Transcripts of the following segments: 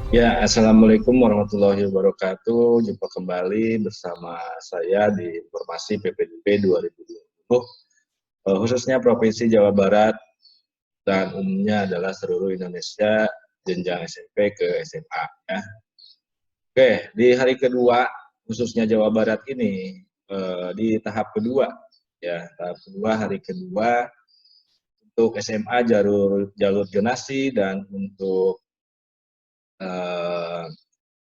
Ya, Assalamualaikum warahmatullahi wabarakatuh. Jumpa kembali bersama saya di Informasi PPDB 2020, khususnya Provinsi Jawa Barat dan umumnya adalah seluruh Indonesia jenjang SMP ke SMA. Ya. Oke, di hari kedua khususnya Jawa Barat ini di tahap kedua, ya tahap kedua hari kedua untuk SMA jalur jalur zonasi dan untuk eh,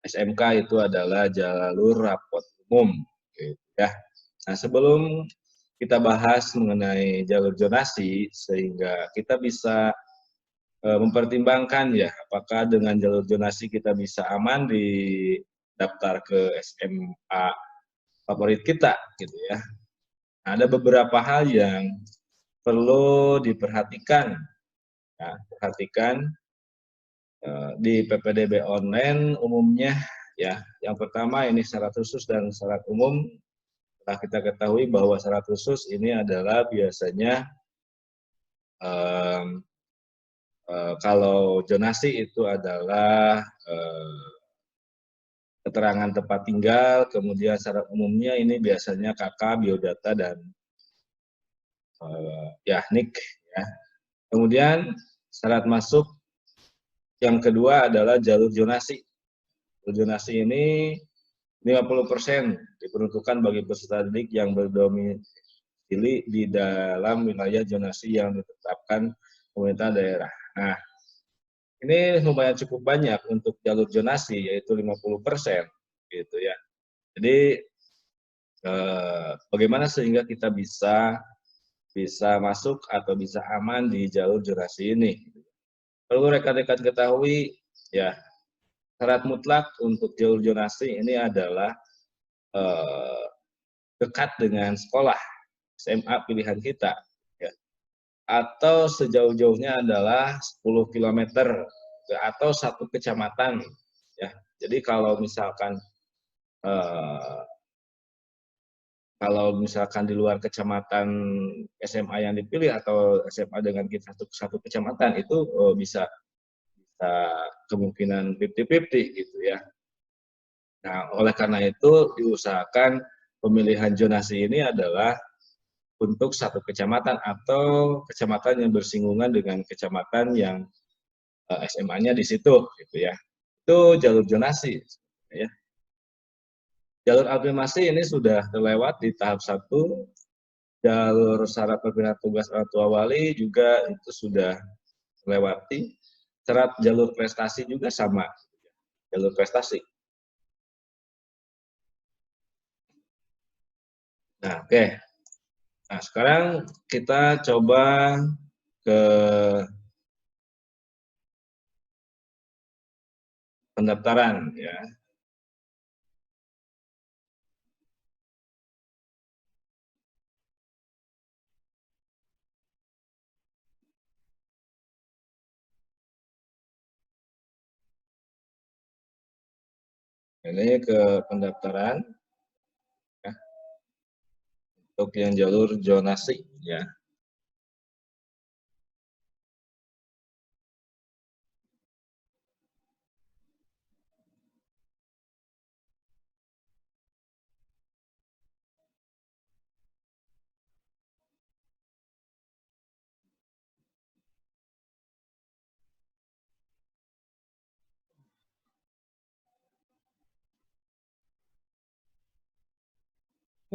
SMK itu adalah jalur rapot umum, gitu ya. Nah, sebelum kita bahas mengenai jalur zonasi, sehingga kita bisa mempertimbangkan ya, apakah dengan jalur zonasi kita bisa aman di daftar ke SMA favorit kita, gitu ya. Nah, ada beberapa hal yang perlu diperhatikan, ya, perhatikan di PPDB online umumnya ya. Yang pertama ini syarat khusus dan syarat umum. Setelah kita ketahui bahwa syarat khusus ini adalah biasanya um, kalau zonasi itu adalah keterangan tempat tinggal, kemudian syarat umumnya ini biasanya KK, biodata, dan ya NIK. Ya. Kemudian syarat masuk yang kedua adalah jalur zonasi. Jalur zonasi ini 50% diperuntukkan bagi peserta didik yang berdomisili di dalam wilayah zonasi yang ditetapkan pemerintah daerah. Nah, ini lumayan cukup banyak untuk jalur zonasi, yaitu 50%, gitu ya. Jadi, bagaimana sehingga kita bisa bisa masuk atau bisa aman di jalur zonasi ini? Perlu rekan-rekan ketahui, ya, syarat mutlak untuk jalur zonasi ini adalah eh, dekat dengan sekolah SMA pilihan kita, ya. Atau sejauh-jauhnya adalah 10 kilometer atau satu kecamatan, ya. Jadi eh, kalau misalkan di luar kecamatan SMA yang dipilih atau SMA dengan kita satu kecamatan itu bisa bisa kemungkinan 50-50 gitu ya. Nah, oleh karena itu diusahakan pemilihan zonasi ini adalah untuk satu kecamatan atau kecamatan yang bersinggungan dengan kecamatan yang SMA-nya di situ, gitu ya. Itu jalur zonasi, ya. Jalur afirmasi ini sudah terlewat di tahap 1. Jalur syarat perpindahan tugas orang tua wali juga itu sudah terlewati. Syarat jalur prestasi juga sama, jalur prestasi. Nah, oke. Nah, sekarang kita coba ke pendaftaran ya. Ini ke pendaftaran ya, untuk yang jalur zonasi ya.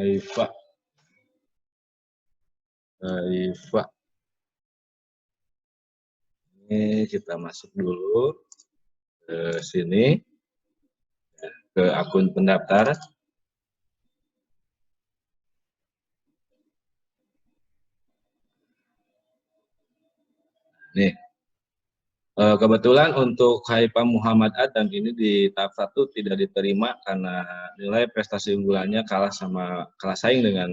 Baik, Pak. Baik, Pak. Ini kita masuk dulu ke sini, ke akun pendaftar. Nih, kebetulan untuk Haifam Muhammad Adam ini di tahap 1 tidak diterima karena nilai prestasi unggulannya kalah saing dengan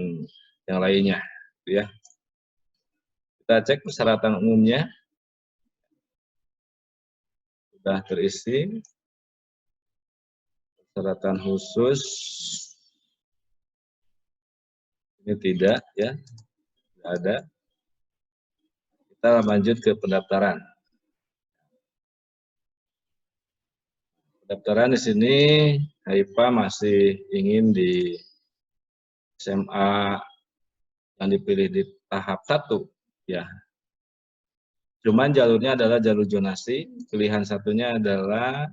yang lainnya, gitu ya. Kita cek persyaratan umumnya sudah terisi, persyaratan khusus ini tidak ya, tidak ada. Kita lanjut ke pendaftaran. Pendaftaran di sini Haifa masih ingin di SMA yang dipilih di tahap 1 ya. Cuman jalurnya adalah jalur zonasi, pilihan satunya adalah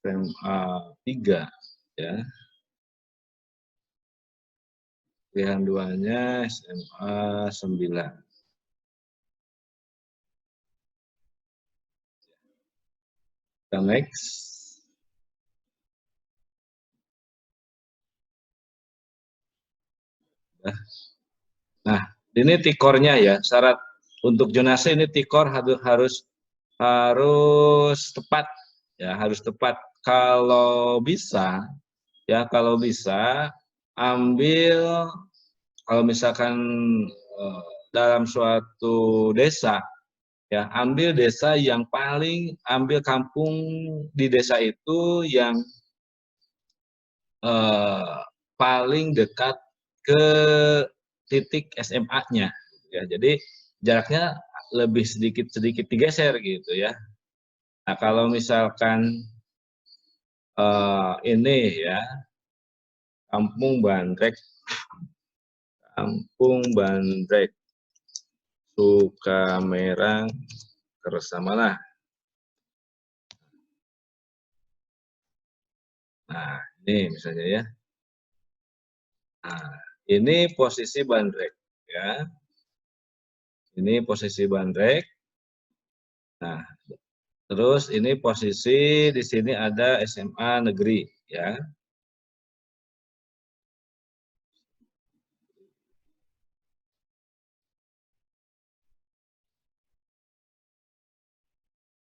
SMA 3 ya. Pilihan duanya SMA 9. Kita next. Nah, ini tikornya ya. Syarat untuk zonasi ini tikor harus tepat ya, harus tepat. Kalau bisa ya, kalau bisa ambil, kalau misalkan dalam suatu desa ya, ambil desa yang ambil kampung di desa itu yang paling dekat ke titik SMA-nya ya. Jadi jaraknya lebih sedikit digeser gitu ya. Nah, kalau misalkan ini ya, Kampung Bandrek, Kampung Bandrek, Sukamerang, Kersamalah. Nah, ini misalnya ya. Nah, ini posisi Bandrek ya. Ini posisi Bandrek. Nah, terus ini posisi di sini ada SMA negeri ya.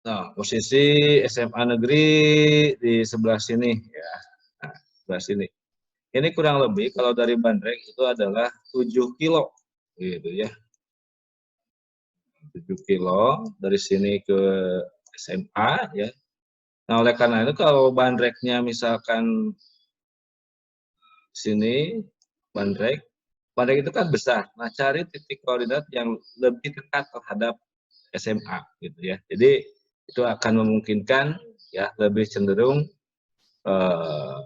Nah, posisi SMA negeri di sebelah sini ya. Nah, sebelah sini. Ini kurang lebih kalau dari Bandrek itu adalah 7 kilo gitu ya. 7 kilo dari sini ke SMA ya. Nah, oleh karena itu kalau Bandreknya misalkan sini Bandrek, Bandrek itu kan besar. Nah, cari titik koordinat yang lebih dekat terhadap SMA gitu ya. Jadi itu akan memungkinkan ya, lebih cenderung eh,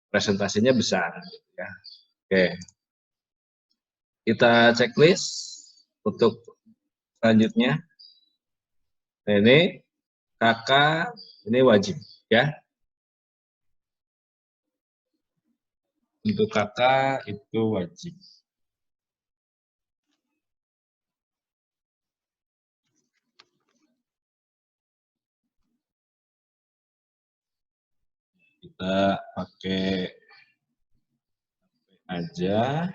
presentasinya besar gitu ya. Oke. Kita checklist untuk selanjutnya. Nah, ini kakak ini wajib ya. Untuk kakak itu wajib. Kita pakai aja.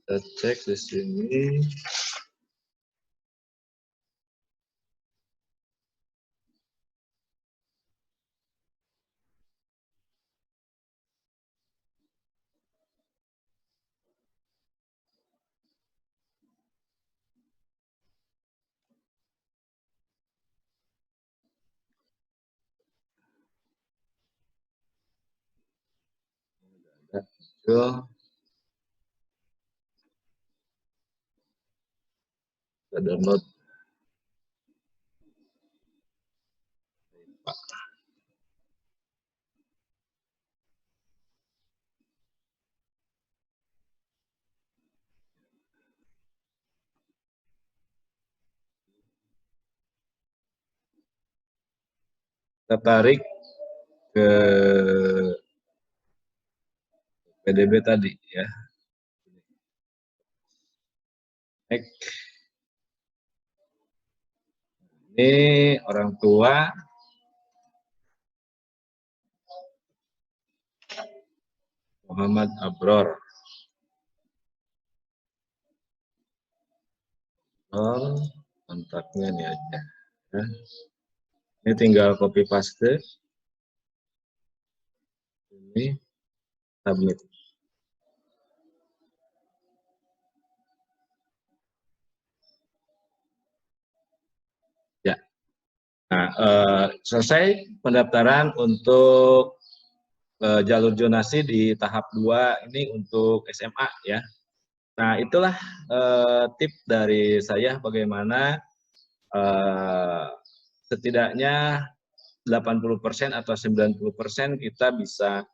Kita cek di sini. Kita download. Kita tarik ke PDB tadi ya. Ini orang tua Muhammad Abror. Kontaknya ini aja. Ya. Ini tinggal copy paste. Ini submit. Ya. Nah, selesai pendaftaran untuk jalur zonasi di tahap 2 ini untuk SMA ya. Nah, itulah tip dari saya bagaimana setidaknya 80% atau 90% kita bisa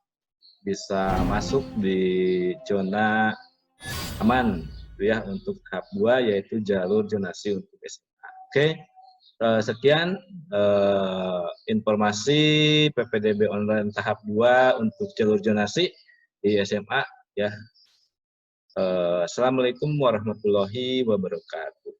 masuk di zona aman gitu ya untuk tahap 2 yaitu jalur zonasi untuk SMA. Oke. Sekian informasi PPDB online tahap 2 untuk jalur zonasi di SMA ya. Assalamualaikum warahmatullahi wabarakatuh.